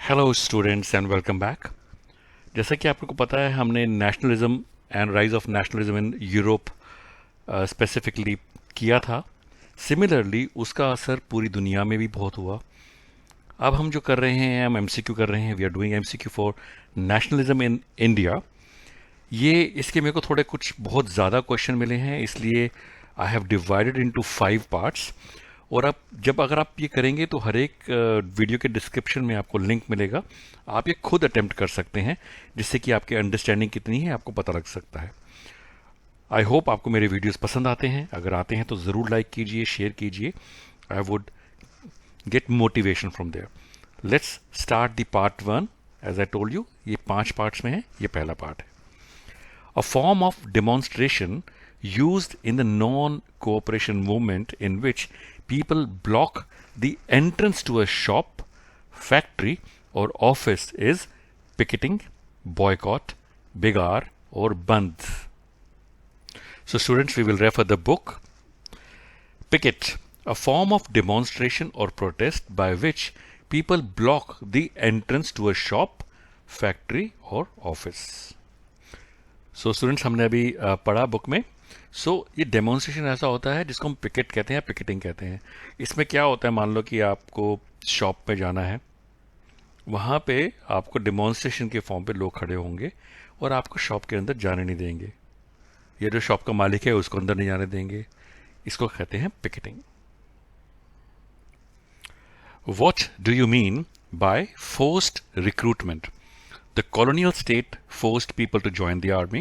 Hello students and welcome back. जैसा कि आपको पता है, हमने nationalism and rise of nationalism in Europe specifically किया था। सिमिलरली उसका असर पूरी दुनिया में भी बहुत हुआ। अब हम जो कर रहे हैं, हम एमसीक्यू कर रहे हैं। We are doing MCQ for nationalism in India. ये इसके मेरे को थोड़े कुछ बहुत ज़्यादा क्वेश्चन मिले हैं, इसलिए I have divided into 5 parts. और आप जब अगर आप ये करेंगे तो हर एक वीडियो के डिस्क्रिप्शन में आपको लिंक मिलेगा। आप ये खुद अटेम्प्ट कर सकते हैं, जिससे कि आपकी अंडरस्टैंडिंग कितनी है आपको पता लग सकता है। आई होप आपको मेरे वीडियोस पसंद आते हैं। अगर आते हैं तो ज़रूर लाइक कीजिए, शेयर कीजिए। I would get motivation from there. Let's start the part 1। As I told you, ये 5 पार्ट्स में है। ये पहला पार्ट है। A form of demonstration used in the non-cooperation movement in which people block the entrance to a shop, factory, or office is picketing, boycott, bigar, or band. So, students, we will refer the book. Picket, a form of demonstration or protest by which people block the entrance to a shop, factory, or office. So students, हमने अभी पढ़ा book में। ये demonstration ऐसा होता है जिसको हम पिकेट कहते हैं, पिकेटिंग कहते हैं। इसमें क्या होता है, मान लो कि आपको शॉप पे जाना है। वहाँ पे आपको डेमोन्स्ट्रेशन के फॉर्म पे लोग खड़े होंगे और आपको शॉप के अंदर जाने नहीं देंगे। ये जो शॉप का मालिक है उसको अंदर नहीं जाने देंगे। इसको कहते हैं picketing. What do you mean by forced recruitment? The colonial state forced people to join the army.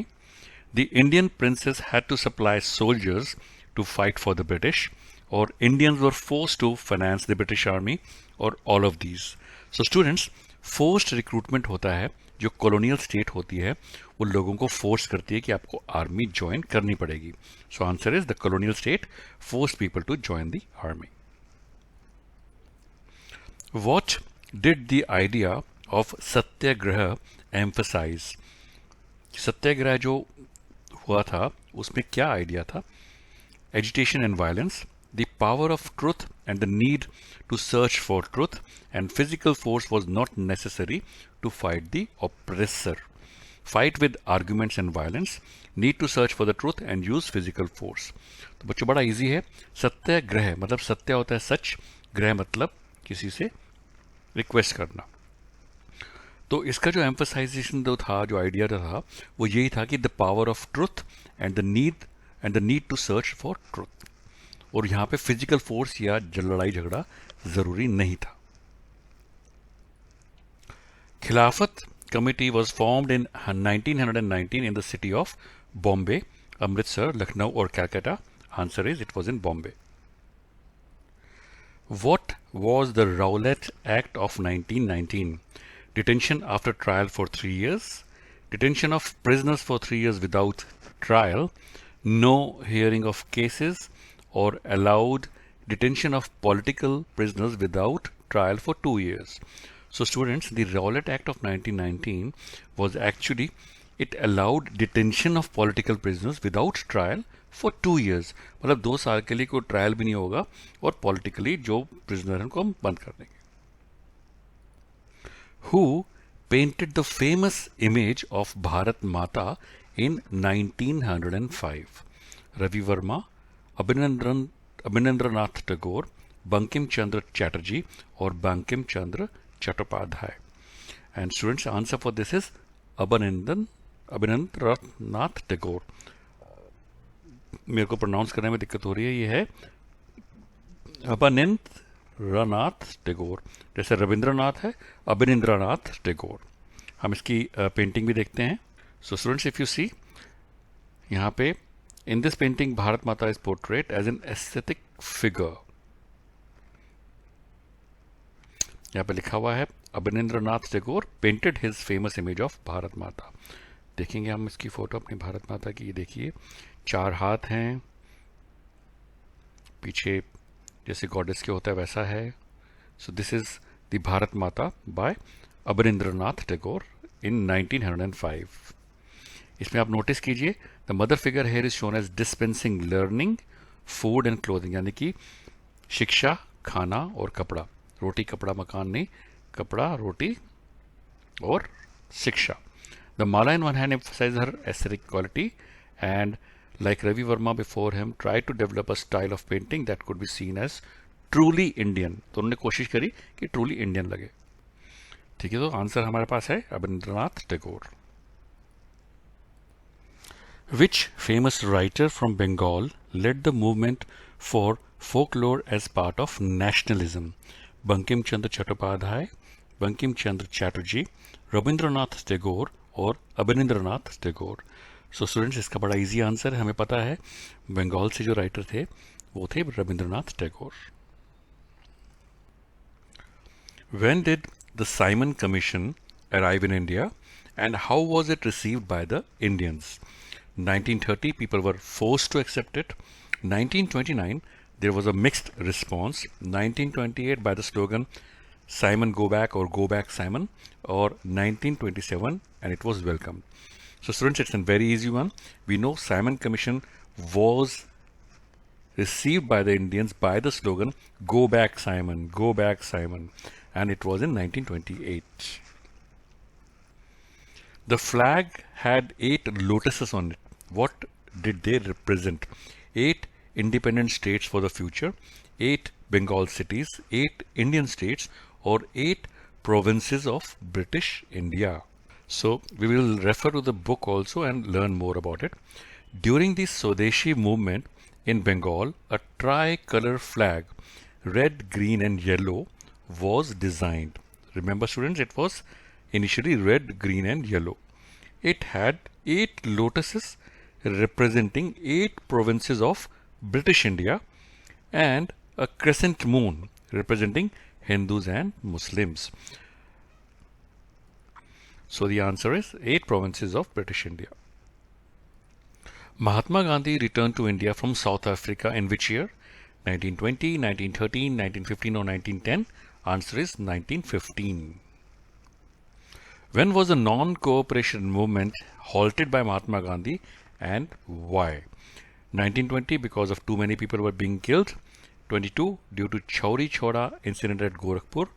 The Indian princes had to supply soldiers to fight for the British, or Indians were forced to finance the British army, or all of these. So students, forced recruitment होता है, जो colonial state होती है वो लोगों को force करती है कि आपको army join करनी पड़ेगी. So answer is the colonial state forced people to join the army. What did the idea of Satyagraha emphasize? सत्याग्रह जो हुआ था उसमें क्या आइडिया था? Agitation and violence, the power of truth and the need to search for truth, and physical force was not necessary to fight the oppressor. Fight with arguments and violence, need to search for the truth and use physical force. तो बच्चों बड़ा easy है। सत्याग्रह मतलब सत्य होता है सच, ग्रह मतलब किसी से रिक्वेस्ट करना। तो इसका जो एम्फसाइजेशन जो था, जो आइडिया था, वो यही था कि the power of truth and the need to search for truth. और यहाँ पे फिजिकल फोर्स या लड़ाई झगड़ा जरूरी नहीं था। Khilafat committee was formed in 1919 in the city of Bombay, Amritsar, Lucknow और Calcutta. Answer is it was in Bombay. What was the Rowlatt Act of 1919? Detention after trial for 3 years, detention of prisoners for 3 years without trial, no hearing of cases, or allowed detention of political prisoners without trial for 2 years. So students, the Rowlatt Act of 1919 was actually, it allowed detention of political prisoners without trial for 2 years. मतलब 2 साल के लिए कोई trial भी नहीं होगा और politically जो प्रिजनर हैं उनको हम बंद कर देंगे। Who painted the famous image of Bharat Mata in 1905? Ravi Verma, Abhinandranath Tagore, Bankim Chandra Chatterjee, or Bankim Chandra Chattopadhyay? And students, answer for this is Abhinandranath Tagore. मेरे को प्रोनाउंस करने में दिक्कत हो रही है। ये है अबनिंद्रनाथ टैगोर। जैसे रविंद्रनाथ है, अबनिंद्रनाथ टैगोर। हम इसकी पेंटिंग भी देखते हैं। So students, if you see यहाँ पे, in this painting Bharat Mata is portrayed as an aesthetic figure. यहाँ पे लिखा हुआ है Abanindranath Tagore painted his famous image of Bharat Mata. देखेंगे हम इसकी फोटो अपनी भारत माता की। ये देखिए, 4 हाथ हैं, पीछे जैसे गॉडेस के होता है वैसा है। So this is the Bharat माता बाय अबनिंद्रनाथ टैगोर इन 1905। इसमें आप नोटिस कीजिए, the mother figure here is shown as dispensing learning, food and clothing, यानी कि शिक्षा, खाना और कपड़ा। रोटी कपड़ा मकान नहीं, कपड़ा रोटी or Shiksha. The Mala in one hand emphasized her aesthetic quality and like Ravi Verma before him tried to develop a style of painting that could be seen as truly Indian. तो उन्होंने कोशिश करी कि truly Indian लगे. ठीक है, तो answer हमारे पास है Abanindranath Tagore. Which famous writer from Bengal led the movement for folklore as part of nationalism? Bankim Chandra Chattopadhyay, Bankim Chandra Chatterjee, Rabindranath Tagore और अबनिंद्रनाथ टैगोर. सो स्टूडेंट्स, इसका बड़ा इजी आंसर है, हमें पता है बंगाल से जो राइटर थे वो थे Rabindranath Tagore. When did the Simon Commission arrive in India and how was it received by the Indians? 1930, people were forced to accept it. 1929, there was a mixed response. 1928, by the slogan Simon Go Back or Go Back Simon, or 1927, and it was welcomed. So students, it's a very easy one. We know Simon Commission was received by the Indians by the slogan Go Back Simon, Go Back Simon, and it was in 1928. The flag had 8 lotuses on it. What did they represent? 8 independent states for the future, 8 Bengal cities, 8 Indian states, or 8 provinces of British India. So we will refer to the book also and learn more about it. During the Swadeshi movement in Bengal, a tricolor flag, red, green and yellow, was designed. Remember students, it was initially red, green and yellow. It had 8 lotuses representing 8 provinces of British India and a crescent moon representing Hindus and Muslims. So the answer is 8 provinces of British India. Mahatma Gandhi returned to India from South Africa in which year? 1920, 1913, 1915 or 1910? Answer is 1915. When was the non-cooperation movement halted by Mahatma Gandhi and why? 1920, because of too many people were being killed. 22, due to Chauri Chora incident at Gorakhpur.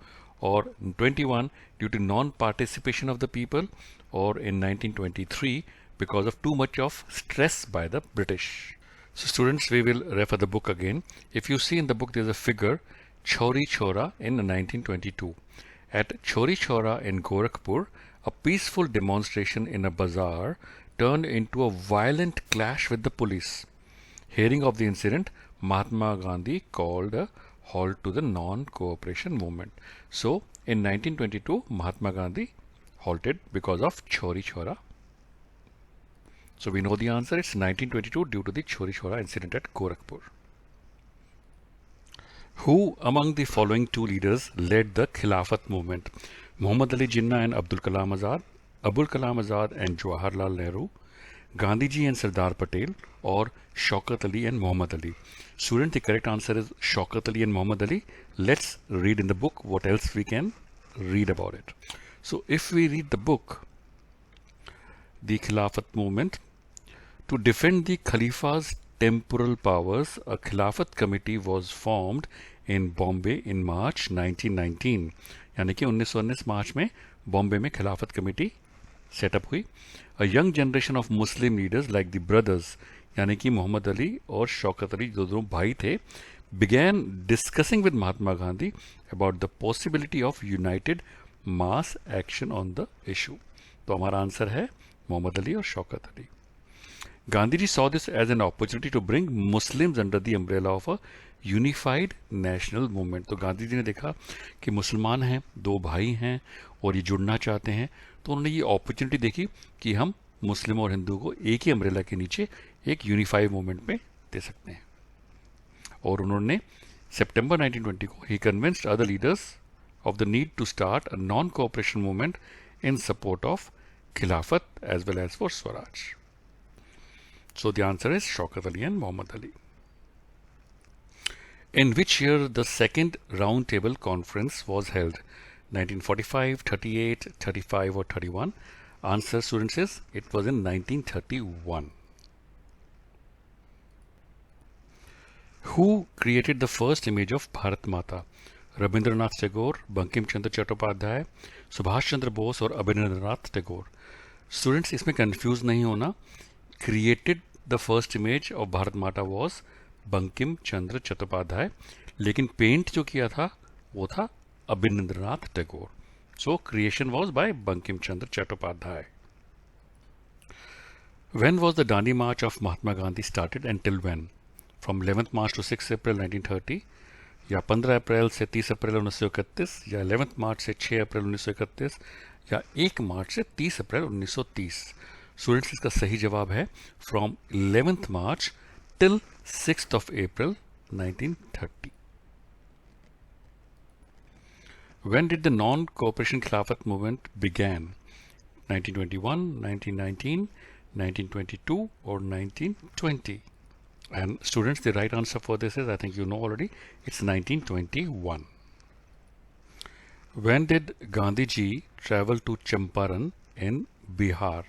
Or 21, due to non-participation of the people. Or in 1923, because of too much of stress by the British. So students, we will refer the book again. If you see in the book, there's a figure Chauri Chora in 1922. At Chauri Chora in Gorakhpur, a peaceful demonstration in a bazaar turned into a violent clash with the police. Hearing of the incident, Mahatma Gandhi called a halt to the non-cooperation movement. So, in 1922, Mahatma Gandhi halted because of Chauri Chora. So, we know the answer. It's 1922 due to the Chauri Chora incident at Gorakhpur. Who among the following 2 leaders led the Khilafat movement? Muhammad Ali Jinnah and Abdul Kalam Azad, Abul Kalam Azad and Jawaharlal Nehru, Gandhiji and Sardar Patel, or Shaukat Ali and Muhammad Ali? Student, the correct answer is Shaukat Ali and Muhammad Ali. Let's read in the book what else we can read about it. So if we read the book, the Khilafat movement, to defend the Khalifa's temporal powers, a Khilafat committee was formed in Bombay in March 1919. यानी कि 1919 मार्च में बॉम्बे में खिलाफत committee setup हुई. A young generation of Muslim leaders like the brothers, यानी कि मोहम्मद अली और शौकत अली जो दोनों भाई थे, began discussing with Mahatma Gandhi about the possibility of united mass action on the issue. तो हमारा आंसर है मोहम्मद अली और Shaukat Ali. Gandhiji saw this as an opportunity to bring Muslims under the umbrella of a unified national movement. तो गांधी जी ने देखा कि मुसलमान हैं, 2 भाई हैं और ये जुड़ना चाहते हैं, तो उन्होंने ये अपॉर्चुनिटी देखी कि हम मुस्लिम और हिंदू को एक ही अम्ब्रेला के नीचे एक यूनिफाइड मूवमेंट में दे सकते हैं. और उन्होंने सितंबर 1920 को ही convinced other leaders of the need to start a non cooperation movement in support of Khilafat as well as for Swaraj. So the answer is Shaukat Ali and Muhammad Ali. In which year the second round table conference was held? 1945, 38, 35 or 31? Answer students is it was in 1931. Who created the first image of Bharat Mata? Rabindranath Tagore, Bankim Chandra Chattopadhyay, Subhash Chandra Bose और Abanindranath Tagore. Students, इसमें confuse नहीं होना। Created the first image of Bharat Mata was Bankim Chandra Chattopadhyay, लेकिन paint जो किया था वो था Abanindranath Tagore. So creation was by Bankim Chandra Chattopadhyay. When was the Dandi March of Mahatma Gandhi started and till when? From 11th March to 6th April 1930, या 15 अप्रैल से 30 अप्रैल 1931, या 11th मार्च से 6 अप्रैल 1931, या 1 मार्च से 30 अप्रैल 1930। स्टूडेंट्स, इसका सही जवाब है from 11th March till 6th of April 1930। When did the non-cooperation Khilafat movement began? 1921, 1919, 1922 or 1920? And students, the right answer for this is, I think you know already, it's 1921. When did Gandhi ji travel to Champaran in Bihar?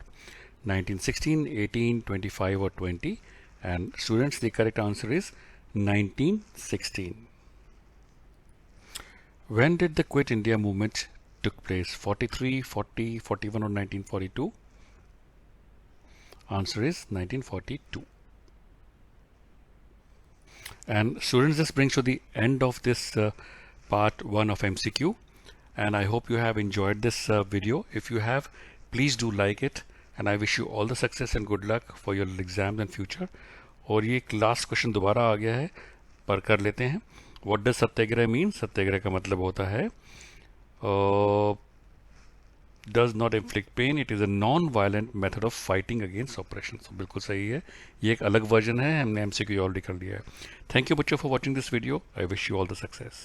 1916, 18, 25 or 20? And students, the correct answer is 1916. When did the Quit India movement took place? 43, 40, 41 or 1942? Answer is 1942. And students, this brings to the end of this part 1 of MCQ, and I hope you have enjoyed this video. If you have, please do like it, and I wish you all the success and good luck for your exams and future. और ये एक last question दोबारा आ गया है, पर कर लेते हैं। What does satyagraha mean? Satyagraha का मतलब होता है does not inflict pain, it is a non-violent method of fighting against oppression. So बिल्कुल सही है, ये एक अलग वर्जन है, हमने MCQ ऑलरेडी कर लिया है। थैंक यू बच्चों for watching this video. I wish you all the success.